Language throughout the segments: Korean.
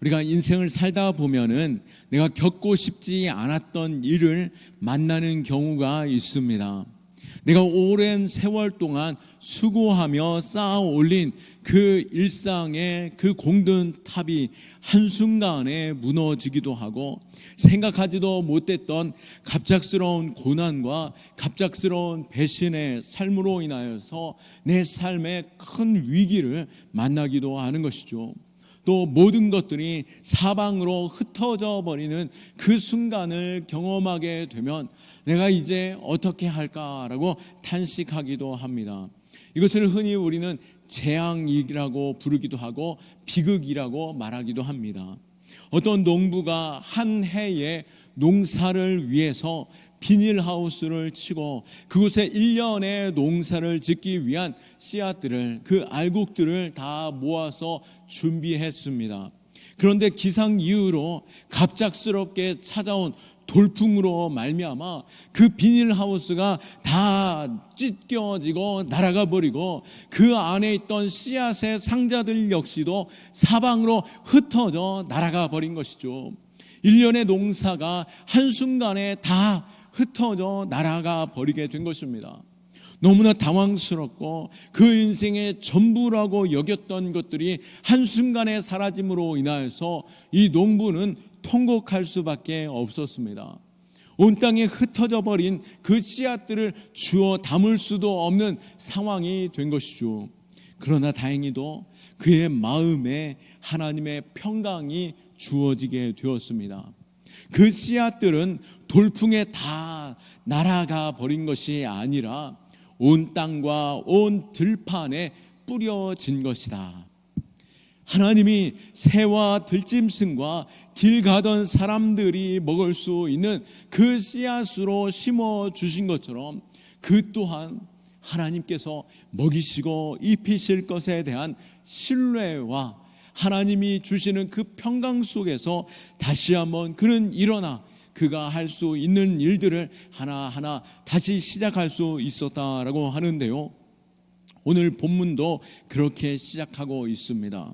우리가 인생을 살다 보면은 내가 겪고 싶지 않았던 일을 만나는 경우가 있습니다. 내가 오랜 세월 동안 수고하며 쌓아 올린 그 일상의 그 공든 탑이 한순간에 무너지기도 하고, 생각하지도 못했던 갑작스러운 고난과 갑작스러운 배신의 삶으로 인하여서 내 삶에 큰 위기를 만나기도 하는 것이죠. 또 모든 것들이 사방으로 흩어져 버리는 그 순간을 경험하게 되면 내가 이제 어떻게 할까라고 탄식하기도 합니다. 이것을 흔히 우리는 재앙이라고 부르기도 하고 비극이라고 말하기도 합니다. 어떤 농부가 한 해에 농사를 위해서 비닐하우스를 치고 그곳에 1년의 농사를 짓기 위한 씨앗들을, 그 알곡들을 다 모아서 준비했습니다. 그런데 기상 이후로 갑작스럽게 찾아온 돌풍으로 말미암아 그 비닐하우스가 다 찢겨지고 날아가 버리고 그 안에 있던 씨앗의 상자들 역시도 사방으로 흩어져 날아가 버린 것이죠. 1년의 농사가 한순간에 다 흩어져 날아가 버리게 된 것입니다. 너무나 당황스럽고 그 인생의 전부라고 여겼던 것들이 한순간에 사라짐으로 인하여서 이 농부는 통곡할 수밖에 없었습니다. 온 땅에 흩어져 버린 그 씨앗들을 주워 담을 수도 없는 상황이 된 것이죠. 그러나 다행히도 그의 마음에 하나님의 평강이 주어지게 되었습니다. 그 씨앗들은 돌풍에 다 날아가 버린 것이 아니라 온 땅과 온 들판에 뿌려진 것이다. 하나님이 새와 들짐승과 길 가던 사람들이 먹을 수 있는 그 씨앗으로 심어주신 것처럼 그 또한 하나님께서 먹이시고 입히실 것에 대한 신뢰와 하나님이 주시는 그 평강 속에서 다시 한번 그는 일어나 그가 할 수 있는 일들을 하나하나 다시 시작할 수 있었다라고 하는데요, 오늘 본문도 그렇게 시작하고 있습니다.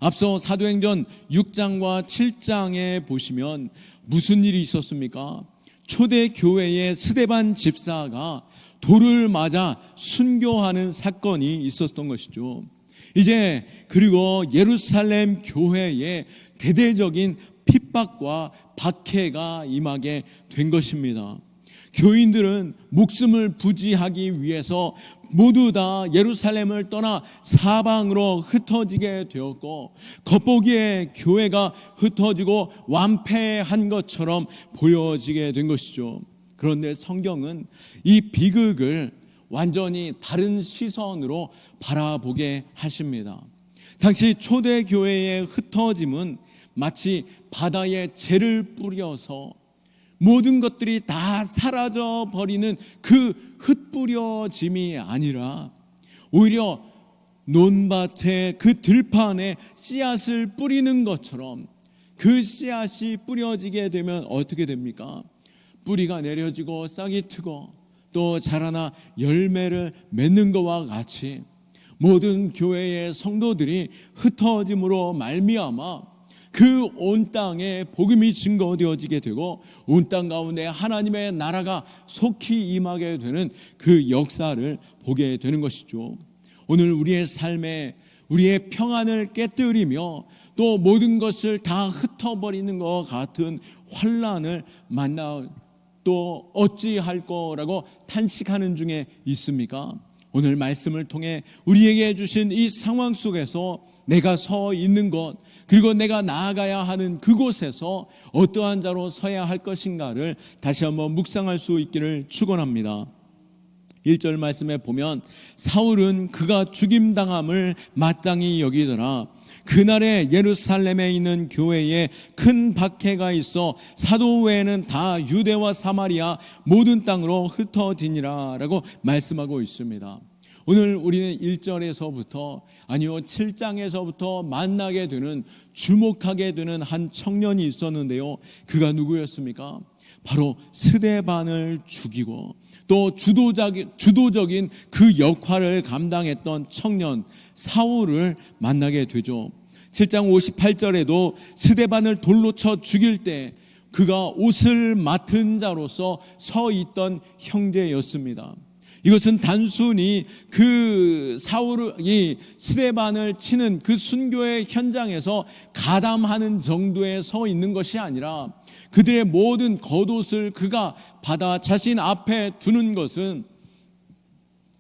앞서 사도행전 6장과 7장에 보시면 무슨 일이 있었습니까? 초대 교회의 스데반 집사가 돌을 맞아 순교하는 사건이 있었던 것이죠. 이제 그리고 예루살렘 교회에 대대적인 핍박과 박해가 임하게 된 것입니다. 교인들은 목숨을 부지하기 위해서 모두 다 예루살렘을 떠나 사방으로 흩어지게 되었고, 겉보기에 교회가 흩어지고 완패한 것처럼 보여지게 된 것이죠. 그런데 성경은 이 비극을 완전히 다른 시선으로 바라보게 하십니다. 당시 초대교회의 흩어짐은 마치 바다에 재를 뿌려서 모든 것들이 다 사라져 버리는 그 흩뿌려짐이 아니라 오히려 논밭에 그 들판에 씨앗을 뿌리는 것처럼 그 씨앗이 뿌려지게 되면 어떻게 됩니까? 뿌리가 내려지고 싹이 트고 또 자라나 열매를 맺는 것과 같이 모든 교회의 성도들이 흩어짐으로 말미암아 그 온 땅에 복음이 증거되어지게 되고 온 땅 가운데 하나님의 나라가 속히 임하게 되는 그 역사를 보게 되는 것이죠. 오늘 우리의 삶에 우리의 평안을 깨뜨리며 또 모든 것을 다 흩어버리는 것 같은 환난을 만나 또 어찌할 거라고 탄식하는 중에 있습니까? 오늘 말씀을 통해 우리에게 주신 이 상황 속에서 내가 서 있는 것, 그리고 내가 나아가야 하는 그곳에서 어떠한 자로 서야 할 것인가를 다시 한번 묵상할 수 있기를 축원합니다. 1절 말씀에 보면 사울은 그가 죽임당함을 마땅히 여기더라. 그날에 예루살렘에 있는 교회에 큰 박해가 있어 사도 외에는 다 유대와 사마리아 모든 땅으로 흩어지니라 라고 말씀하고 있습니다. 오늘 우리는 1절에서부터 아니요 7장에서부터 만나게 되는, 주목하게 되는 한 청년이 있었는데요, 그가 누구였습니까? 바로 스데반을 죽이고 또 주도적인 그 역할을 감당했던 청년 사울을 만나게 되죠. 7장 58절에도 스데반을 돌로 쳐 죽일 때 그가 옷을 맡은 자로서 서 있던 형제였습니다. 이것은 단순히 그 사울이 스데반을 치는 그 순교의 현장에서 가담하는 정도에 서 있는 것이 아니라 그들의 모든 겉옷을 그가 받아 자신 앞에 두는 것은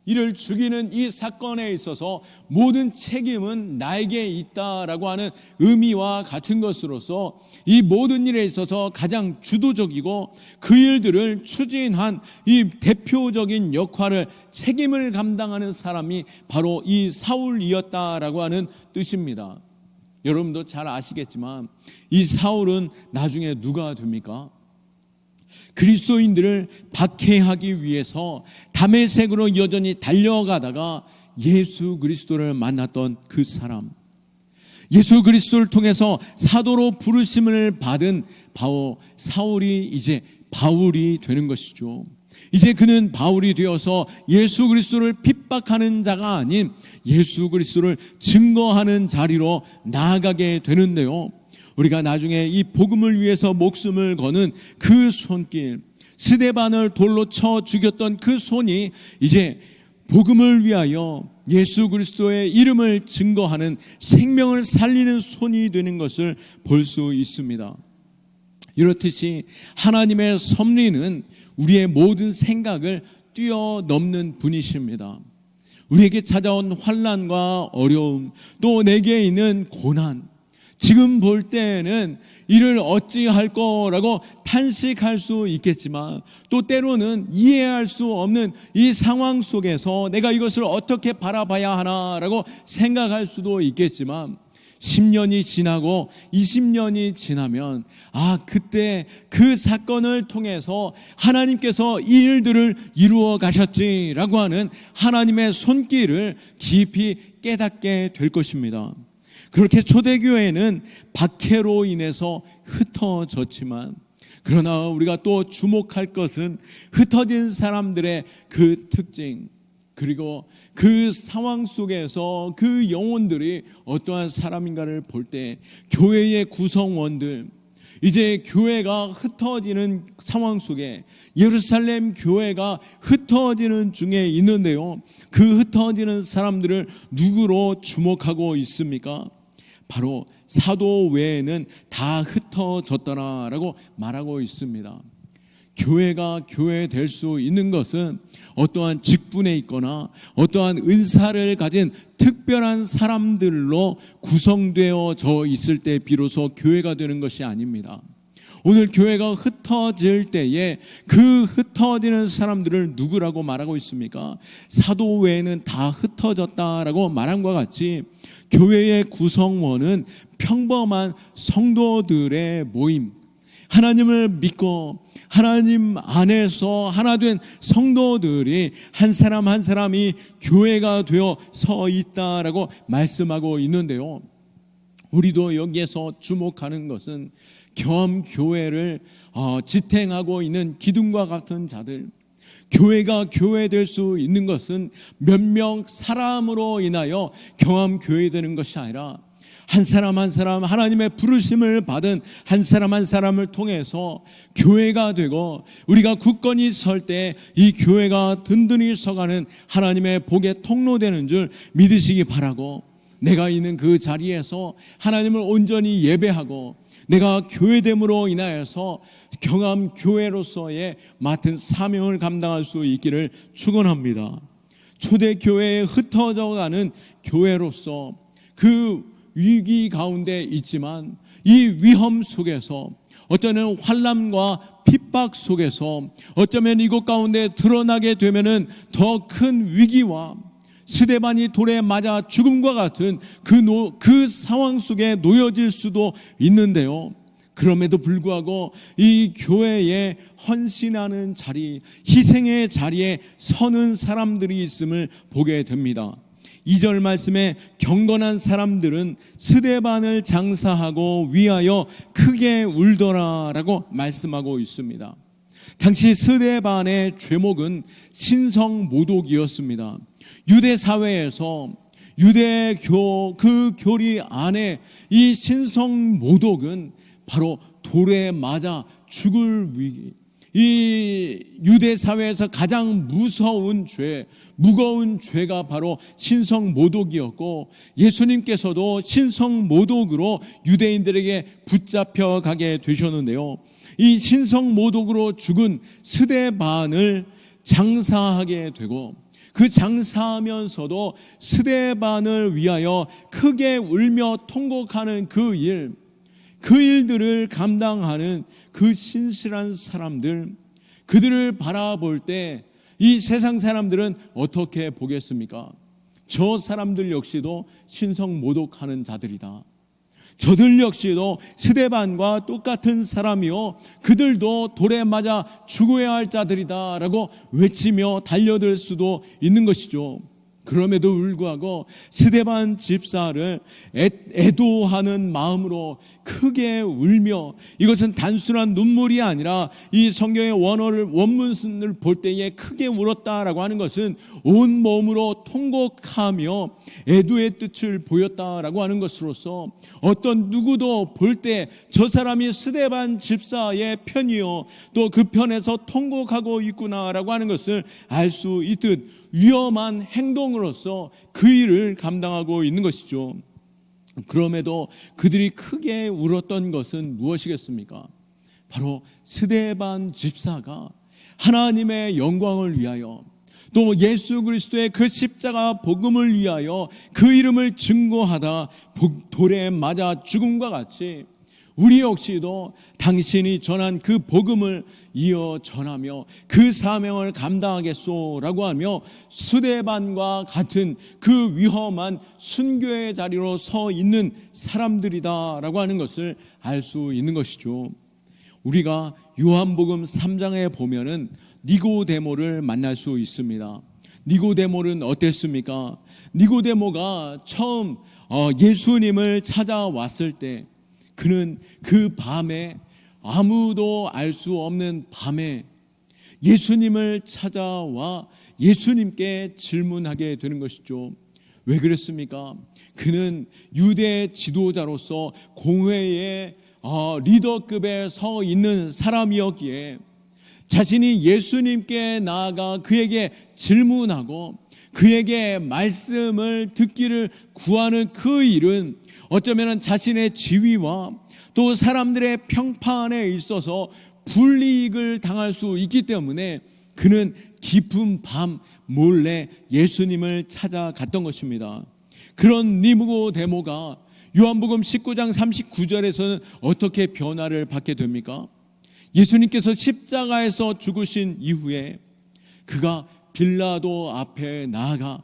이를 죽이는 이 사건에 있어서 모든 책임은 나에게 있다라고 하는 의미와 같은 것으로서 이 모든 일에 있어서 가장 주도적이고 그 일들을 추진한 이 대표적인 역할을 책임을 감당하는 사람이 바로 이 사울이었다라고 하는 뜻입니다. 여러분도 잘 아시겠지만 이 사울은 나중에 누가 됩니까? 그리스도인들을 박해하기 위해서 다메섹으로 여전히 달려가다가 예수 그리스도를 만났던 그 사람, 예수 그리스도를 통해서 사도로 부르심을 받은 바로 사울이 이제 바울이 되는 것이죠. 이제 그는 바울이 되어서 예수 그리스도를 핍박하는 자가 아닌 예수 그리스도를 증거하는 자리로 나아가게 되는데요, 우리가 나중에 이 복음을 위해서 목숨을 거는 그 손길, 스데반을 돌로 쳐 죽였던 그 손이 이제 복음을 위하여 예수 그리스도의 이름을 증거하는 생명을 살리는 손이 되는 것을 볼 수 있습니다. 이렇듯이 하나님의 섭리는 우리의 모든 생각을 뛰어넘는 분이십니다. 우리에게 찾아온 환난과 어려움, 또 내게 있는 고난, 지금 볼 때에는 이를 어찌할 거라고 탄식할 수 있겠지만 또 때로는 이해할 수 없는 이 상황 속에서 내가 이것을 어떻게 바라봐야 하나라고 생각할 수도 있겠지만 10년이 지나고 20년이 지나면 그때 그 사건을 통해서 하나님께서 이 일들을 이루어 가셨지라고 하는 하나님의 손길을 깊이 깨닫게 될 것입니다. 그렇게 초대교회는 박해로 인해서 흩어졌지만 그러나 우리가 또 주목할 것은 흩어진 사람들의 그 특징, 그리고 그 상황 속에서 그 영혼들이 어떠한 사람인가를 볼 때 교회의 구성원들, 이제 교회가 흩어지는 상황 속에 예루살렘 교회가 흩어지는 중에 있는데요, 그 흩어지는 사람들을 누구로 주목하고 있습니까? 바로 사도 외에는 다 흩어졌더라라고 말하고 있습니다. 교회가 교회 될 수 있는 것은 어떠한 직분에 있거나 어떠한 은사를 가진 특별한 사람들로 구성되어져 있을 때 비로소 교회가 되는 것이 아닙니다. 오늘 교회가 흩어질 때에 그 흩어지는 사람들을 누구라고 말하고 있습니까? 사도 외에는 다 흩어졌다라고 말한 것과 같이 교회의 구성원은 평범한 성도들의 모임, 하나님을 믿고 하나님 안에서 하나 된 성도들이 한 사람 한 사람이 교회가 되어 서 있다라고 말씀하고 있는데요, 우리도 여기에서 주목하는 것은 경험교회를 지탱하고 있는 기둥과 같은 자들, 교회가 교회 될 수 있는 것은 몇 명 사람으로 인하여 경험교회 되는 것이 아니라 한 사람 한 사람 하나님의 부르심을 받은 한 사람 한 사람을 통해서 교회가 되고 우리가 굳건히 설 때 이 교회가 든든히 서가는 하나님의 복의 통로되는 줄 믿으시기 바라고, 내가 있는 그 자리에서 하나님을 온전히 예배하고 내가 교회됨으로 인하여서 경암교회로서의 맡은 사명을 감당할 수 있기를 축원합니다. 초대교회에 흩어져가는 교회로서 그 위기 가운데 있지만 이 위험 속에서, 어쩌면 환난과 핍박 속에서, 어쩌면 이곳 가운데 드러나게 되면은 더 큰 위기와 스데반이 돌에 맞아 죽음과 같은 그 상황 속에 놓여질 수도 있는데요, 그럼에도 불구하고 이 교회에 헌신하는 자리, 희생의 자리에 서는 사람들이 있음을 보게 됩니다. 2절 말씀에 경건한 사람들은 스데반을 장사하고 위하여 크게 울더라라고 말씀하고 있습니다. 당시 스데반의 죄목은 신성모독이었습니다. 유대 사회에서 유대교 그 교리 안에 이 신성 모독은 바로 돌에 맞아 죽을 위기, 이 유대 사회에서 가장 무거운 죄가 바로 신성 모독이었고, 예수님께서도 신성 모독으로 유대인들에게 붙잡혀 가게 되셨는데요. 이 신성 모독으로 죽은 스데반을 장사하게 되고, 그 장사하면서도 스데반을 위하여 크게 울며 통곡하는 그 일들을 감당하는 그 신실한 사람들, 그들을 바라볼 때 이 세상 사람들은 어떻게 보겠습니까? 저 사람들 역시도 신성 모독하는 자들이다. 저들 역시도 스데반과 똑같은 사람이요, 그들도 돌에 맞아 죽어야 할 자들이다 라고 외치며 달려들 수도 있는 것이죠. 그럼에도 불구하고 스데반 집사를 애도하는 마음으로 크게 울며, 이것은 단순한 눈물이 아니라 이 성경의 원문을 볼 때에 크게 울었다라고 하는 것은 온 몸으로 통곡하며 애도의 뜻을 보였다라고 하는 것으로서, 어떤 누구도 볼 때 저 사람이 스데반 집사의 편이요, 또 그 편에서 통곡하고 있구나라고 하는 것을 알 수 있듯 위험한 행동으로서 그 일을 감당하고 있는 것이죠. 그럼에도 그들이 크게 울었던 것은 무엇이겠습니까? 바로 스데반 집사가 하나님의 영광을 위하여, 또 예수 그리스도의 그 십자가 복음을 위하여 그 이름을 증거하다 돌에 맞아 죽음과 같이 우리 역시도 당신이 전한 그 복음을 이어 전하며 그 사명을 감당하겠소라고 하며 스데반과 같은 그 위험한 순교의 자리로 서 있는 사람들이다라고 하는 것을 알 수 있는 것이죠. 우리가 요한복음 3장에 보면은 니고데모를 만날 수 있습니다. 니고데모는 어땠습니까? 니고데모가 처음 예수님을 찾아왔을 때, 그는 그 밤에, 아무도 알 수 없는 밤에 예수님을 찾아와 예수님께 질문하게 되는 것이죠. 왜 그랬습니까? 그는 유대 지도자로서 공회의 리더급에 서 있는 사람이었기에 자신이 예수님께 나아가 그에게 질문하고 그에게 말씀을 듣기를 구하는 그 일은 어쩌면 자신의 지위와 또 사람들의 평판에 있어서 불이익을 당할 수 있기 때문에 그는 깊은 밤 몰래 예수님을 찾아갔던 것입니다. 그런 니고데모가 요한복음 19장 39절에서는 어떻게 변화를 받게 됩니까? 예수님께서 십자가에서 죽으신 이후에 그가 빌라도 앞에 나아가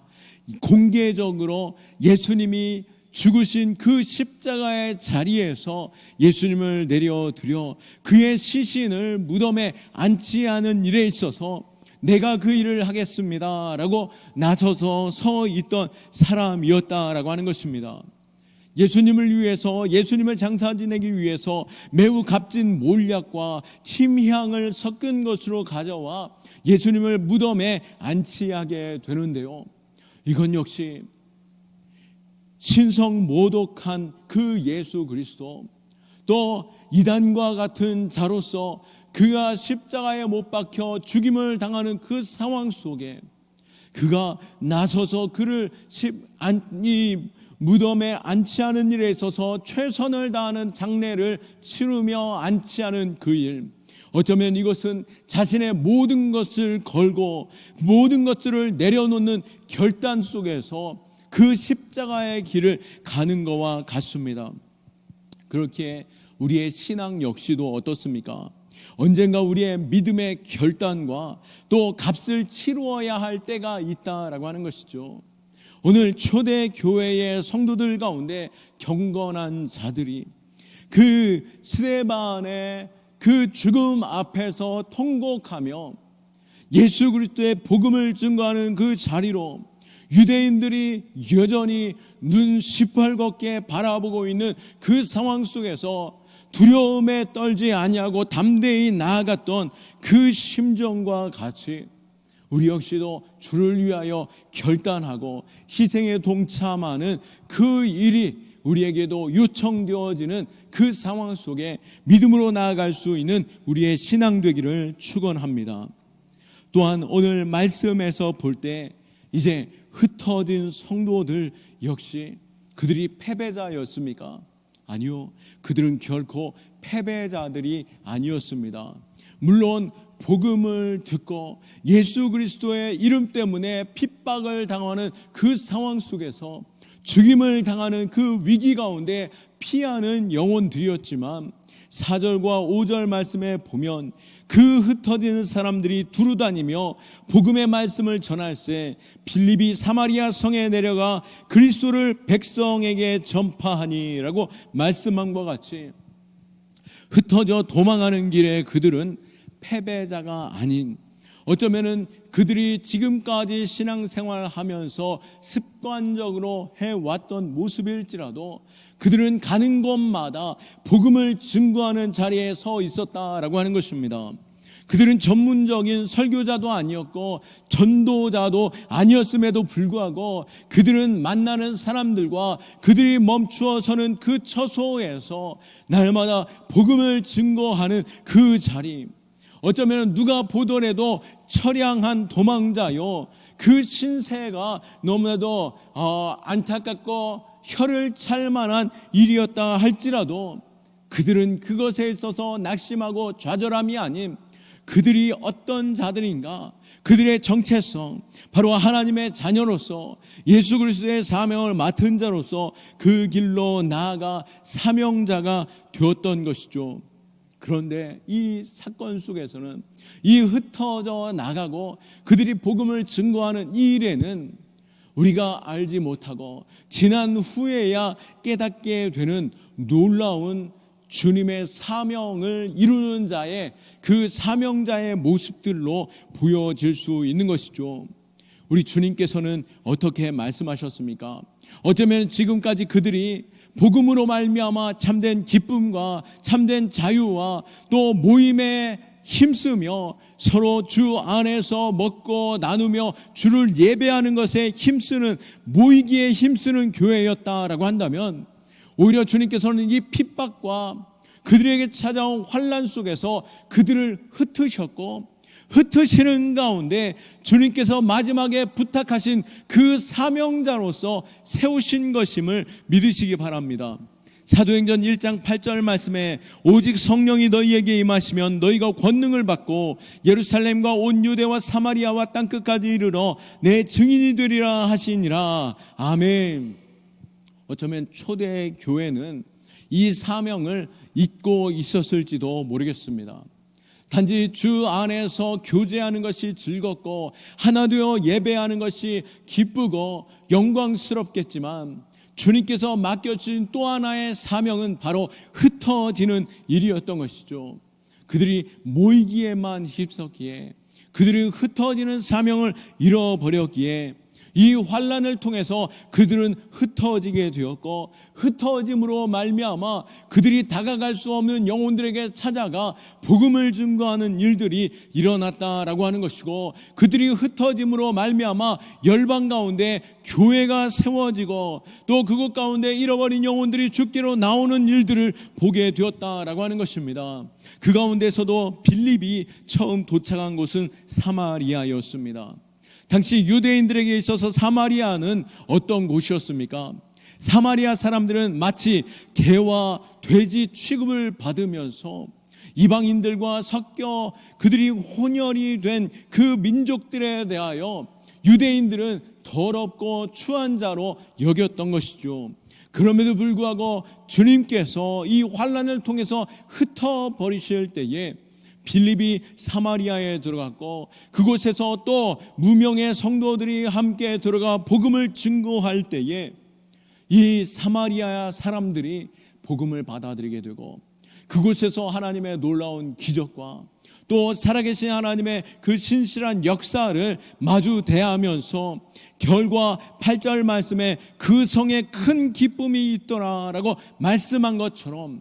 공개적으로 예수님이 죽으신 그 십자가의 자리에서 예수님을 내려드려 그의 시신을 무덤에 앉지 않은 일에 있어서 내가 그 일을 하겠습니다 라고 나서서 서 있던 사람이었다라고 하는 것입니다. 예수님을 위해서, 예수님을 장사 지내기 위해서 매우 값진 몰약과 침향을 섞은 것으로 가져와 예수님을 무덤에 안치하게 되는데요, 이건 역시 신성 모독한 그 예수 그리스도, 또 이단과 같은 자로서 그가 십자가에 못 박혀 죽임을 당하는 그 상황 속에 그가 나서서 그를 무덤에 안치하는 일에 있어서 최선을 다하는 장례를 치르며 안치하는 그 일, 어쩌면 이것은 자신의 모든 것을 걸고 모든 것들을 내려놓는 결단 속에서 그 십자가의 길을 가는 것과 같습니다. 그렇게 우리의 신앙 역시도 어떻습니까? 언젠가 우리의 믿음의 결단과 또 값을 치루어야 할 때가 있다라고 하는 것이죠. 오늘 초대 교회의 성도들 가운데 경건한 자들이 그 스데반의 그 죽음 앞에서 통곡하며 예수 그리스도의 복음을 증거하는 그 자리로 유대인들이 여전히 눈 시뻘겋게 바라보고 있는 그 상황 속에서 두려움에 떨지 아니하고 담대히 나아갔던 그 심정과 같이 우리 역시도 주를 위하여 결단하고 희생에 동참하는 그 일이 우리에게도 요청되어지는 그 상황 속에 믿음으로 나아갈 수 있는 우리의 신앙 되기를 축원합니다. 또한 오늘 말씀에서 볼 때 이제 흩어진 성도들 역시 그들이 패배자였습니까? 아니요, 그들은 결코 패배자들이 아니었습니다. 물론 복음을 듣고 예수 그리스도의 이름 때문에 핍박을 당하는 그 상황 속에서 죽임을 당하는 그 위기 가운데 피하는 영혼들이었지만 4절과 5절 말씀에 보면 그 흩어지는 사람들이 두루다니며 복음의 말씀을 전할세 빌립이 사마리아 성에 내려가 그리스도를 백성에게 전파하니라고 말씀한 것 같이 흩어져 도망하는 길에 그들은 패배자가 아닌, 어쩌면은 그들이 지금까지 신앙생활을 하면서 습관적으로 해왔던 모습일지라도 그들은 가는 곳마다 복음을 증거하는 자리에 서 있었다라고 하는 것입니다. 그들은 전문적인 설교자도 아니었고 전도자도 아니었음에도 불구하고 그들은 만나는 사람들과 그들이 멈추어 서는 그 처소에서 날마다 복음을 증거하는 그 자리, 어쩌면 누가 보더라도 처량한 도망자요, 그 신세가 너무나도 안타깝고 혀를 찰 만한 일이었다 할지라도 그들은 그것에 있어서 낙심하고 좌절함이 아닌, 그들이 어떤 자들인가, 그들의 정체성, 바로 하나님의 자녀로서 예수 그리스도의 사명을 맡은 자로서 그 길로 나아가 사명자가 되었던 것이죠. 그런데 이 사건 속에서는 이 흩어져 나가고 그들이 복음을 증거하는 이 일에는 우리가 알지 못하고 지난 후에야 깨닫게 되는 놀라운 주님의 사명을 이루는 자의 그 사명자의 모습들로 보여질 수 있는 것이죠. 우리 주님께서는 어떻게 말씀하셨습니까? 어쩌면 지금까지 그들이 복음으로 말미암아 참된 기쁨과 참된 자유와 또 모임에 힘쓰며 서로 주 안에서 먹고 나누며 주를 예배하는 것에 힘쓰는, 모이기에 힘쓰는 교회였다라고 한다면, 오히려 주님께서는 이 핍박과 그들에게 찾아온 환난 속에서 그들을 흩으셨고, 흩으시는 가운데 주님께서 마지막에 부탁하신 그 사명자로서 세우신 것임을 믿으시기 바랍니다. 사도행전 1장 8절 말씀에 오직 성령이 너희에게 임하시면 너희가 권능을 받고 예루살렘과 온 유대와 사마리아와 땅끝까지 이르러 내 증인이 되리라 하시니라. 아멘. 어쩌면 초대 교회는 이 사명을 잊고 있었을지도 모르겠습니다. 단지 주 안에서 교제하는 것이 즐겁고 하나 되어 예배하는 것이 기쁘고 영광스럽겠지만 주님께서 맡겨주신 또 하나의 사명은 바로 흩어지는 일이었던 것이죠. 그들이 모이기에만 휩쓸기에, 그들이 흩어지는 사명을 잃어버렸기에 이 환난을 통해서 그들은 흩어지게 되었고, 흩어짐으로 말미암아 그들이 다가갈 수 없는 영혼들에게 찾아가 복음을 증거하는 일들이 일어났다라고 하는 것이고, 그들이 흩어짐으로 말미암아 열방 가운데 교회가 세워지고 또 그곳 가운데 잃어버린 영혼들이 죽기로 나오는 일들을 보게 되었다라고 하는 것입니다. 그 가운데서도 빌립이 처음 도착한 곳은 사마리아였습니다. 당시 유대인들에게 있어서 사마리아는 어떤 곳이었습니까? 사마리아 사람들은 마치 개와 돼지 취급을 받으면서 이방인들과 섞여 그들이 혼혈이 된 그 민족들에 대하여 유대인들은 더럽고 추한 자로 여겼던 것이죠. 그럼에도 불구하고 주님께서 이 환난을 통해서 흩어버리실 때에 빌립이 사마리아에 들어갔고 그곳에서 또 무명의 성도들이 함께 들어가 복음을 증거할 때에 이 사마리아 사람들이 복음을 받아들이게 되고 그곳에서 하나님의 놀라운 기적과 또 살아계신 하나님의 그 신실한 역사를 마주 대하면서 결과 8절 말씀에 그 성에 큰 기쁨이 있더라라고 말씀한 것처럼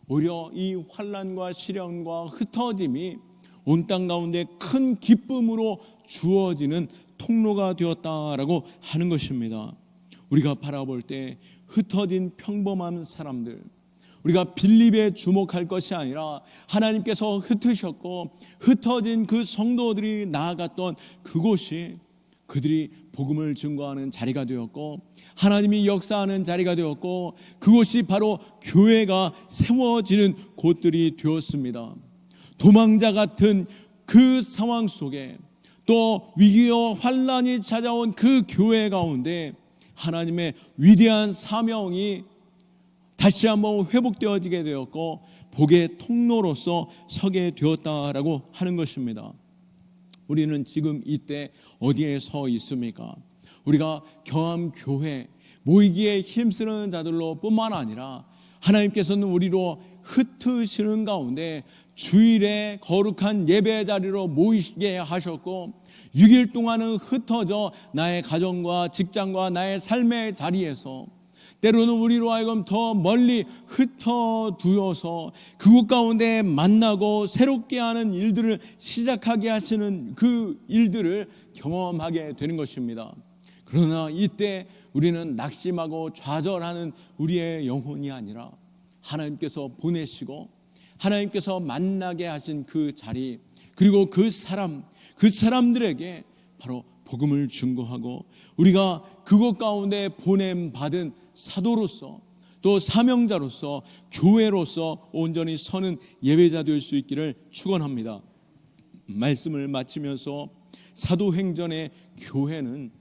오히려 이 환난과 시련과 흩어짐이 온 땅 가운데 큰 기쁨으로 주어지는 통로가 되었다라고 하는 것입니다. 우리가 바라볼 때 흩어진 평범한 사람들, 우리가 빌립에 주목할 것이 아니라 하나님께서 흩으셨고 흩어진 그 성도들이 나아갔던 그곳이 그들이 복음을 증거하는 자리가 되었고 하나님이 역사하는 자리가 되었고 그곳이 바로 교회가 세워지는 곳들이 되었습니다. 도망자 같은 그 상황 속에 또 위기와 환란이 찾아온 그 교회 가운데 하나님의 위대한 사명이 다시 한번 회복되어지게 되었고 복의 통로로서 서게 되었다라고 하는 것입니다. 우리는 지금 이때 어디에 서 있습니까? 우리가 경암교회 모이기에 힘쓰는 자들로 뿐만 아니라 하나님께서는 우리로 흩으시는 가운데 주일에 거룩한 예배 자리로 모이게 하셨고 6일 동안은 흩어져 나의 가정과 직장과 나의 삶의 자리에서 때로는 우리로 하여금 더 멀리 흩어두어서 그곳 가운데 만나고 새롭게 하는 일들을 시작하게 하시는 그 일들을 경험하게 되는 것입니다. 그러나 이때 우리는 낙심하고 좌절하는 우리의 영혼이 아니라 하나님께서 보내시고 하나님께서 만나게 하신 그 자리 그리고 그 사람들에게 바로 복음을 증거하고 우리가 그곳 가운데 보냄받은 사도로서 또 사명자로서 교회로서 온전히 서는 예배자 될 수 있기를 축원합니다. 말씀을 마치면서 사도행전의 교회는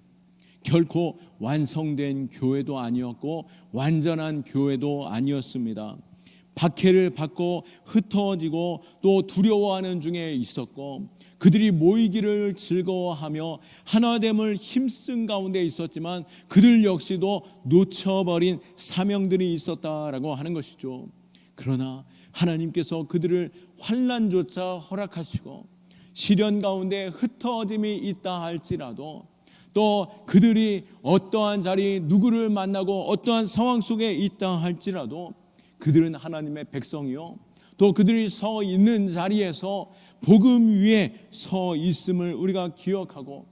결코 완성된 교회도 아니었고 완전한 교회도 아니었습니다. 박해를 받고 흩어지고 또 두려워하는 중에 있었고 그들이 모이기를 즐거워하며 하나됨을 힘쓴 가운데 있었지만 그들 역시도 놓쳐버린 사명들이 있었다라고 하는 것이죠. 그러나 하나님께서 그들을 환난조차 허락하시고 시련 가운데 흩어짐이 있다 할지라도 또 그들이 어떠한 자리 누구를 만나고 어떠한 상황 속에 있다 할지라도 그들은 하나님의 백성이요 또 그들이 서 있는 자리에서 복음 위에 서 있음을 우리가 기억하고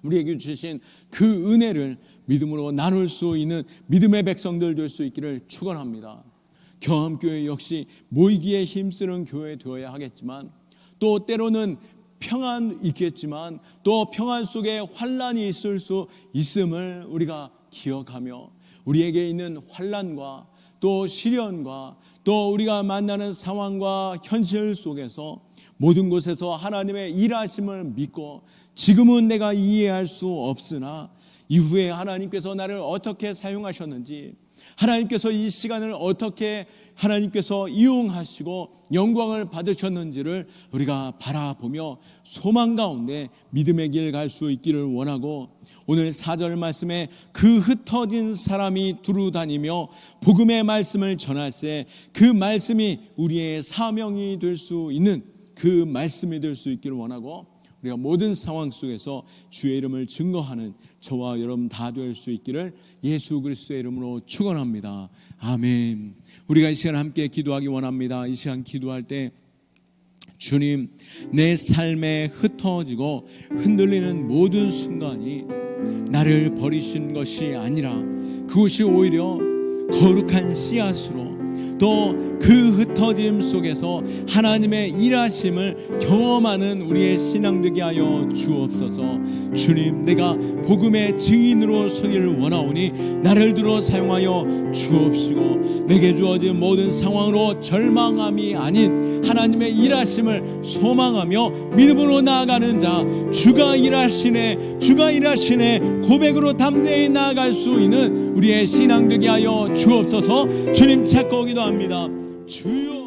우리에게 주신 그 은혜를 믿음으로 나눌 수 있는 믿음의 백성들 될 수 있기를 축원합니다. 경암교회 역시 모이기에 힘쓰는 교회 되어야 하겠지만 또 때로는 평안 있겠지만 또 평안 속에 환란이 있을 수 있음을 우리가 기억하며 우리에게 있는 환란과 또 시련과 또 우리가 만나는 상황과 현실 속에서 모든 곳에서 하나님의 일하심을 믿고 지금은 내가 이해할 수 없으나 이후에 하나님께서 나를 어떻게 사용하셨는지 하나님께서 이 시간을 어떻게 하나님께서 이용하시고 영광을 받으셨는지를 우리가 바라보며 소망 가운데 믿음의 길 갈 수 있기를 원하고 오늘 4절 말씀에 그 흩어진 사람이 두루 다니며 복음의 말씀을 전할세 그 말씀이 우리의 사명이 될 수 있는 그 말씀이 될 수 있기를 원하고 우리가 모든 상황 속에서 주의 이름을 증거하는 저와 여러분 다 될 수 있기를 예수 그리스도의 이름으로 축원합니다. 아멘. 우리가 이 시간 함께 기도하기 원합니다. 이 시간 기도할 때 주님 내 삶에 흩어지고 흔들리는 모든 순간이 나를 버리신 것이 아니라 그것이 오히려 거룩한 씨앗으로 또 그 흩어짐 속에서 하나님의 일하심을 경험하는 우리의 신앙 되게 하여 주옵소서. 주님 내가 복음의 증인으로 서기를 원하오니 나를 들어 사용하여 주옵시고 내게 주어진 모든 상황으로 절망함이 아닌 하나님의 일하심을 소망하며 믿음으로 나아가는 자 주가 일하시네 고백으로 담대히 나아갈 수 있는 우리의 신앙 되게 하여 주옵소서. 주님 찾고 기도합니다. 주여